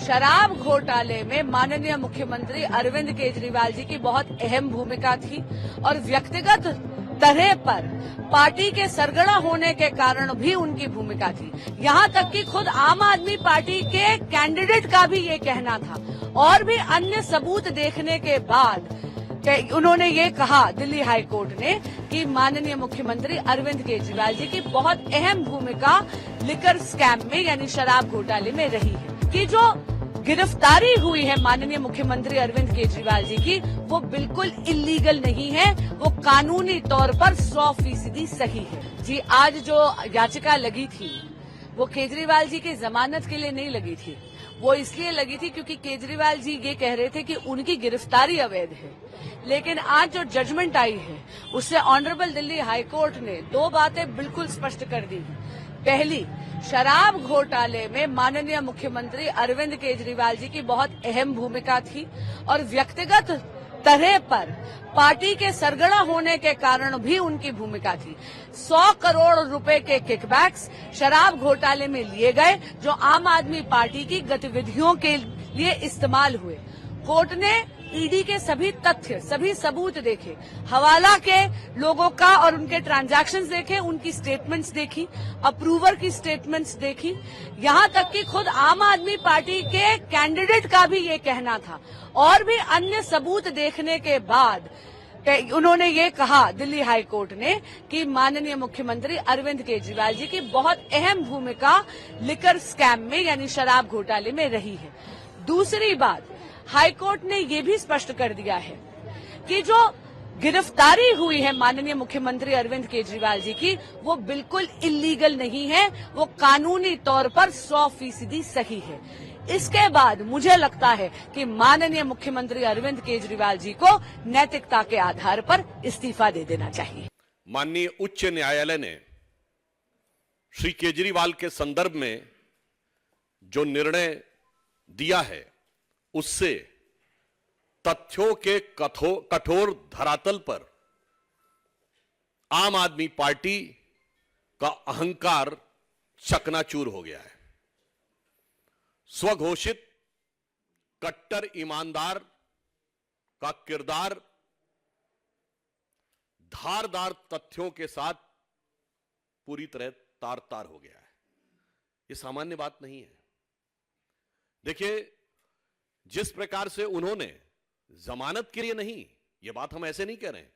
शराब घोटाले में माननीय मुख्यमंत्री अरविंद केजरीवाल जी की बहुत अहम भूमिका थी और व्यक्तिगत तरह पर पार्टी के सरगना होने के कारण भी उनकी भूमिका थी। यहां तक कि खुद आम आदमी पार्टी के कैंडिडेट का भी ये कहना था और भी अन्य सबूत देखने के बाद उन्होंने ये कहा दिल्ली हाई कोर्ट ने कि माननीय मुख्यमंत्री अरविंद केजरीवाल जी की बहुत अहम भूमिका लिकर स्कैम में यानी शराब घोटाले में रही है कि जो गिरफ्तारी हुई है माननीय मुख्यमंत्री अरविंद केजरीवाल जी की वो बिल्कुल इल्लीगल नहीं है, वो कानूनी तौर पर 100% सही है। जी आज जो याचिका लगी थी वो केजरीवाल जी की जमानत के लिए नहीं लगी थी, वो इसलिए लगी थी क्योंकि केजरीवाल जी ये कह रहे थे कि उनकी गिरफ्तारी अवैध है। लेकिन आज जो जजमेंट आई है उससे ऑनरेबल दिल्ली हाई कोर्ट ने दो बातें बिल्कुल स्पष्ट कर दी। पहली, शराब घोटाले में माननीय मुख्यमंत्री अरविंद केजरीवाल जी की बहुत अहम भूमिका थी और व्यक्तिगत तरह पर पार्टी के सरगना होने के कारण भी उनकी भूमिका थी। 100 करोड़ रुपए के किकबैक्स शराब घोटाले में लिए गए जो आम आदमी पार्टी की गतिविधियों के लिए इस्तेमाल हुए। कोर्ट ने ईडी के सभी तथ्य, सभी सबूत देखे, हवाला के लोगों का और उनके ट्रांजैक्शंस देखे, उनकी स्टेटमेंट्स देखी, अप्रूवर की स्टेटमेंट्स देखी। यहां तक कि खुद आम आदमी पार्टी के कैंडिडेट का भी ये कहना था और भी अन्य सबूत देखने के बाद उन्होंने ये कहा दिल्ली हाई कोर्ट ने कि माननीय मुख्यमंत्री अरविंद केजरीवाल जी की बहुत अहम भूमिका लिकर स्कैम में यानी शराब घोटाले में रही है। दूसरी बात, हाई कोर्ट ने ये भी स्पष्ट कर दिया है कि जो गिरफ्तारी हुई है माननीय मुख्यमंत्री अरविंद केजरीवाल जी की वो बिल्कुल इल्लीगल नहीं है, वो कानूनी तौर पर 100% सही है। इसके बाद मुझे लगता है कि माननीय मुख्यमंत्री अरविंद केजरीवाल जी को नैतिकता के आधार पर इस्तीफा दे देना चाहिए। माननीय उच्च न्यायालय ने श्री केजरीवाल के संदर्भ में जो निर्णय दिया है उससे तथ्यों के कठोर धरातल पर आम आदमी पार्टी का अहंकार चकनाचूर हो गया है। स्वघोषित कट्टर ईमानदार का किरदार धारदार तथ्यों के साथ पूरी तरह तार तार हो गया है। यह सामान्य बात नहीं है। देखिए, जिस प्रकार से उन्होंने जमानत के लिए नहीं, यह बात हम ऐसे नहीं कह रहे हैं,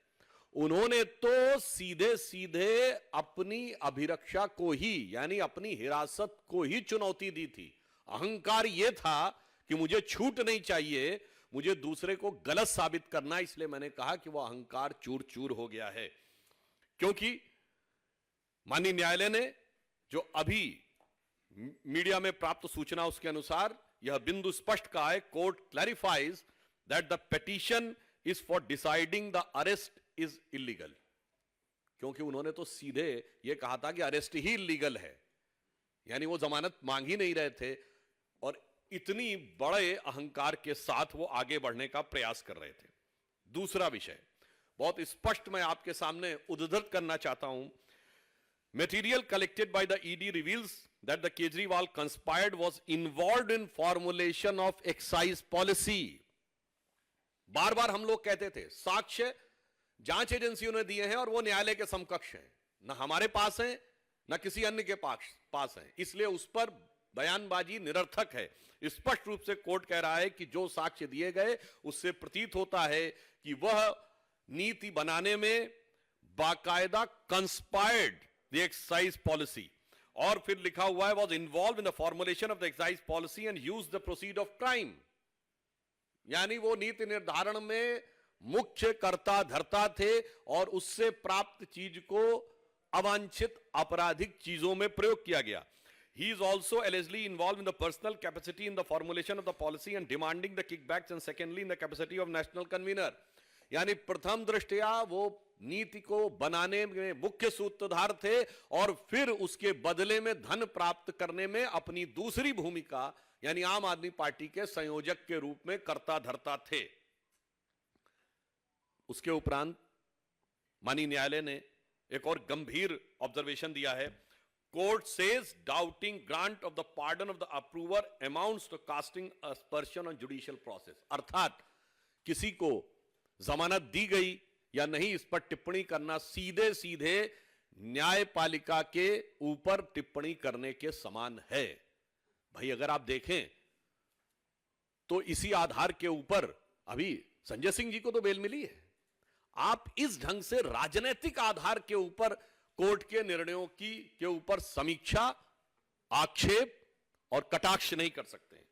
उन्होंने तो सीधे सीधे अपनी अभिरक्षा को ही यानी अपनी हिरासत को ही चुनौती दी थी। अहंकार यह था कि मुझे छूट नहीं चाहिए, मुझे दूसरे को गलत साबित करना, इसलिए मैंने कहा कि वह अहंकार चूर चूर हो गया है। क्योंकि माननीय न्यायालय ने जो अभी मीडिया में प्राप्त सूचना उसके अनुसार यह बिंदु स्पष्ट कहा है, court clarifies that the petition is for deciding the arrest is illegal. क्योंकि उन्होंने तो सीधे यह कहा था कि अरेस्ट ही इलीगल है, यानी वो जमानत मांग ही नहीं रहे थे और इतनी बड़े अहंकार के साथ वो आगे बढ़ने का प्रयास कर रहे थे। दूसरा विषय बहुत स्पष्ट मैं आपके सामने उद्धृत करना चाहता हूं। Material collected by the ED reveals that the Kejriwal conspired was involved in formulation of excise policy. बार बार हम लोग कहते थे साक्ष्य जांच एजेंसियों ने दिए हैं और वो न्यायालय के समकक्ष हैं, ना हमारे पास हैं ना किसी अन्य के पास हैं, इसलिए उस पर बयानबाजी निरर्थक है। स्पष्ट रूप से कोर्ट कह रहा है कि जो साक्ष्य दिए गए उससे प्रतीत होता है कि वह नीति बनाने में बाकायदा कंस्पायर्ड द एक्साइज पॉलिसी, और फिर लिखा हुआ है was involve in the formulation of the excise policy and use the proceed of crime, यानी वो नीति निर्धारण में मुख्य कर्ता धर्ता थे और उससे प्राप्त चीज को अवांछित आपराधिक चीजों में प्रयोग किया गया। He is also allegedly involved in the personal capacity in the formulation of the policy and demanding the kickbacks, and secondly in the capacity of national convener, यानी प्रथम दृष्टया वो नीति को बनाने में मुख्य सूत्रधार थे और फिर उसके बदले में धन प्राप्त करने में अपनी दूसरी भूमिका यानी आम आदमी पार्टी के संयोजक के रूप में कर्ता धर्ता थे। उसके उपरांत माननीय न्यायालय ने एक और गंभीर ऑब्जर्वेशन दिया है। Court says doubting grant of the pardon of the approver amounts to casting aspersion on judicial process. अर्थात किसी को जमानत दी गई या नहीं इस पर टिप्पणी करना सीधे सीधे न्यायपालिका के ऊपर टिप्पणी करने के समान है। भाई अगर आप देखें तो इसी आधार के ऊपर अभी संजय सिंह जी को तो बेल मिली है। आप इस ढंग से राजनीतिक आधार के ऊपर कोर्ट के निर्णयों के ऊपर समीक्षा, आक्षेप और कटाक्ष नहीं कर सकते।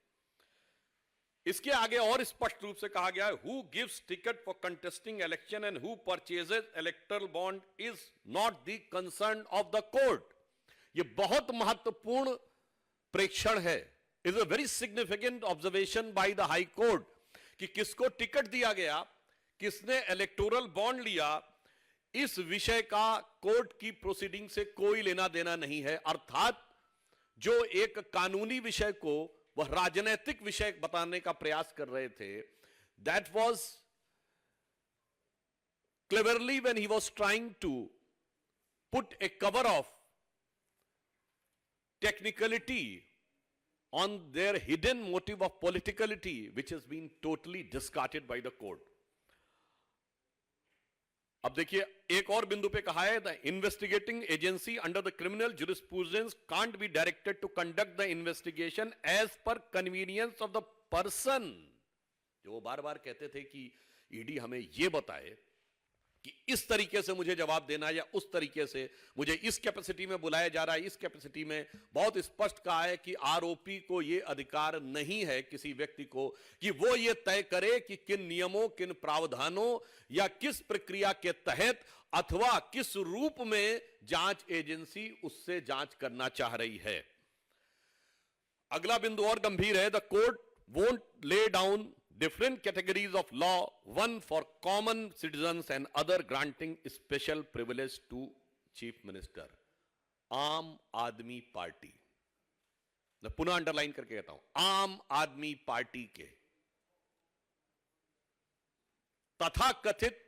इसके आगे और स्पष्ट रूप से कहा गया है, who gives ticket for contesting election and who purchases electoral bond is not the concern of the court. यह बहुत महत्वपूर्ण प्रेक्षण है, is a very significant observation by the high court कि किसको टिकट दिया गया, किसने इलेक्टोरल बॉन्ड लिया, इस विषय का कोर्ट की प्रोसीडिंग से कोई लेना देना नहीं है। अर्थात जो एक कानूनी विषय को वह राजनीतिक विषय बताने का प्रयास कर रहे थे, that was cleverly when he was trying to put a cover of technicality on their hidden motive of politicality, which has been totally discarded by the court. अब देखिए एक और बिंदु पे कहा है, the investigating agency under the criminal jurisprudence can't be directed to conduct the investigation as per convenience of the person. जो बार बार कहते थे कि ईडी हमें यह बताए कि इस तरीके से मुझे जवाब देना या उस तरीके से मुझे इस कैपेसिटी में बुलाया जा रहा है, इस कैपेसिटी में। बहुत स्पष्ट कहा है कि आरोपी को यह अधिकार नहीं है किसी व्यक्ति को कि वो ये तय करे कि किन नियमों, किन प्रावधानों या किस प्रक्रिया के तहत अथवा किस रूप में जांच एजेंसी उससे जांच करना चाह रही है। अगला बिंदु और गंभीर है, the court won't lay down different categories of law, one for common citizens and other granting special privilege to chief minister. आम आदमी पार्टी, मैं पुनः अंडरलाइन करके कहता हूं, आम आदमी पार्टी के तथाकथित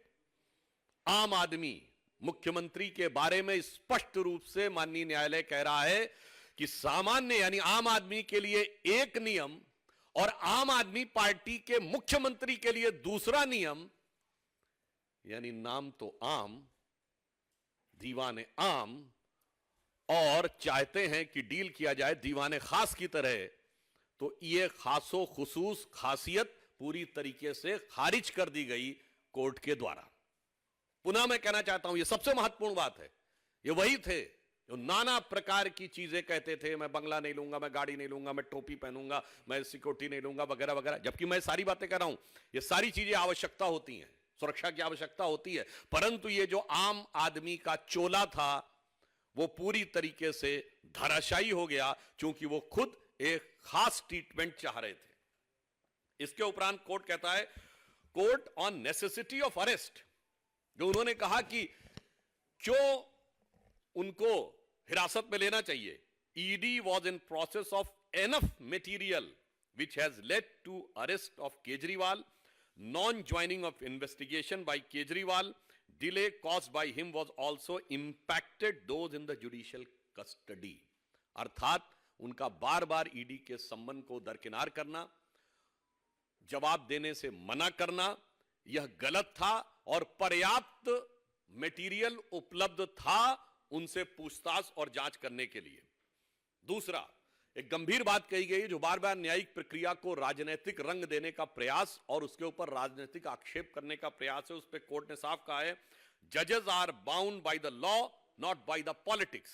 आम आदमी मुख्यमंत्री के बारे में स्पष्ट रूप से माननीय न्यायालय कह रहा है कि सामान्य यानी आम आदमी के लिए एक नियम और आम आदमी पार्टी के मुख्यमंत्री के लिए दूसरा नियम, यानी नाम तो आम, दीवाने आम, और चाहते हैं कि डील किया जाए दीवाने खास की तरह। तो यह खासो खुसूस खासियत पूरी तरीके से खारिज कर दी गई कोर्ट के द्वारा। पुनः मैं कहना चाहता हूं, यह सबसे महत्वपूर्ण बात है। ये वही थे जो नाना प्रकार की चीजें कहते थे, मैं बंगला नहीं लूंगा, मैं गाड़ी नहीं लूंगा, मैं टोपी पहनूंगा, मैं सिक्योरिटी नहीं लूंगा, वगैरह वगैरह। जबकि मैं सारी बातें कर रहा हूं, ये सारी चीजें आवश्यकता होती हैं, सुरक्षा की आवश्यकता होती है, परंतु ये जो आम आदमी का चोला था वो पूरी तरीके से धराशायी हो गया, क्योंकि वो खुद एक खास ट्रीटमेंट चाह रहे थे। इसके उपरांत कोर्ट कहता है, court on necessity of arrest, जो उन्होंने कहा कि क्यों उनको हिरासत में लेना चाहिए। ED was in process of enough material which has led to arrest of Kejriwal, non joining of investigation by Kejriwal, delay caused by him was also impacted those in the judicial custody. अर्थात उनका बार बार ईडी के संबंध को दरकिनार करना, जवाब देने से मना करना, यह गलत था और पर्याप्त मटेरियल उपलब्ध था उनसे पूछताछ और जांच करने के लिए। दूसरा, एक गंभीर बात कही गई जो बार बार न्यायिक प्रक्रिया को राजनीतिक रंग देने का प्रयास और उसके ऊपर राजनीतिक आक्षेप करने का प्रयास है। उस पर कोर्ट ने साफ कहा है, जजेस are bound by the law not by the politics.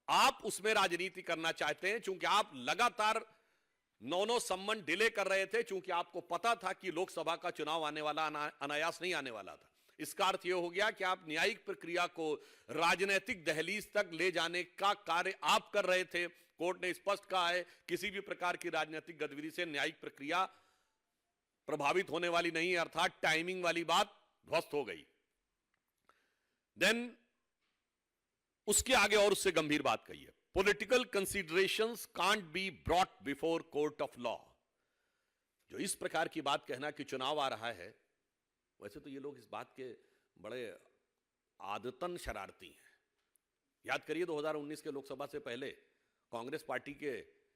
आप उसमें राजनीति करना चाहते हैं क्योंकि आप लगातार 9 सम्मन डिले कर रहे थे, क्योंकि आपको पता था कि लोकसभा का चुनाव आने वाला, अनायास नहीं आने वाला था। इसका अर्थ यह हो गया कि आप न्यायिक प्रक्रिया को राजनीतिक दहलीज तक ले जाने का कार्य आप कर रहे थे। कोर्ट ने स्पष्ट कहा है, किसी भी प्रकार की राजनीतिक गतिविधि से न्यायिक प्रक्रिया प्रभावित होने वाली नहीं है, अर्थात टाइमिंग वाली बात ध्वस्त हो गई। देन उसके आगे और उससे गंभीर बात कही है, political considerations can't be brought before court of law. जो इस प्रकार की बात कहना कि चुनाव आ रहा है, वैसे तो ये लोग इस बात के बड़े आदतन शरारती हैं। याद करिए 2019 के लोकसभा से पहले कांग्रेस पार्टी के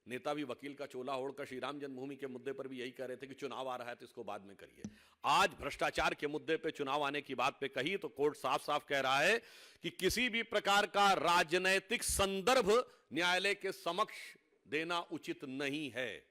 नेता भी वकील का चोला ओढ़कर श्री राम जन्मभूमि के मुद्दे पर भी यही कह रहे थे कि चुनाव आ रहा है तो इसको बाद में करिए। आज भ्रष्टाचार के मुद्दे पे चुनाव आने की बात पे कही तो कोर्ट साफ साफ कह रहा है कि किसी भी प्रकार का राजनैतिक संदर्भ न्यायालय के समक्ष देना उचित नहीं है।